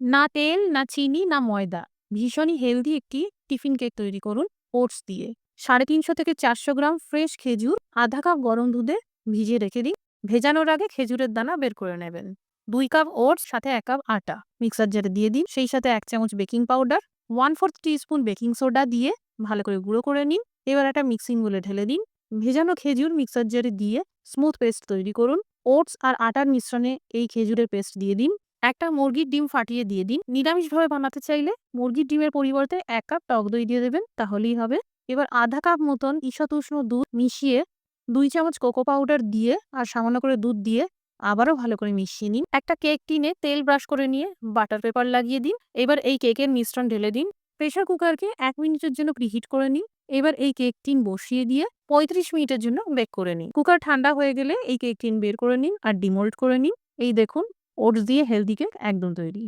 না তেল, না চিনি, না ময়দা। ভীষণই হেলদি একটি টিফিন কেক তৈরি করুন ওটস দিয়ে। 350 থেকে 400 গ্রাম ফ্রেশ খেজুর 1/2 কাপ গরম দুধে ভিজিয়ে রেখে দিন। ভেজানোর আগে খেজুরের দানা বের করে নেবেন। 2 কাপ ওটস সাথে 1 কাপ আটা মিক্সার জারে দিয়ে দিন। সেই সাথে 1 চামচ baking powder, 1/4 teaspoon baking soda দিয়ে ভালো করে গুঁড়ো করে নিন। এবার একটা মিক্সিং বোলে ঢেলে দিন। ভেজানো খেজুর মিক্সার জারে দিয়ে স্মুথ পেস্ট তৈরি করুন। ওটস আর আটার মিশ্রণে এই খেজুরের পেস্ট দিয়ে দিন। একটা মুরগির ডিম ফাটিয়ে দিয়ে দিন। নিরামিষভাবে বানাতে চাইলে মুরগির ডিমের পরিবর্তে 1 কাপ টক দই দিয়ে দেবেন, তাহলেই হবে। এবার 1/2 কাপ মতন ঈষৎ উষ্ণ দুধ মিশিয়ে 2 চামচ কোকো পাউডার দিয়ে আর সামান্য করে দুধ দিয়ে আবারও ভালো করে মিশিয়ে নিন। একটা কেক টিনে তেল ব্রাশ করে নিয়ে বাটার পেপার লাগিয়ে দিন। এবার এই কেকের মিশ্রণ ঢেলে দিন। প্রেসার কুকারকে 1 মিনিটের জন্য প্রিহিট করে নিন। এবার এই কেক টিন বসিয়ে দিয়ে 35 মিনিটের জন্য বেক করে নিন। কুকার ঠান্ডা হয়ে গেলে এই কেক টিন বের করে নিন আর ডিমোল্ড করে নিন। এই দেখুন, ওটস দিয়ে হেলদি কেক একদম তৈরি।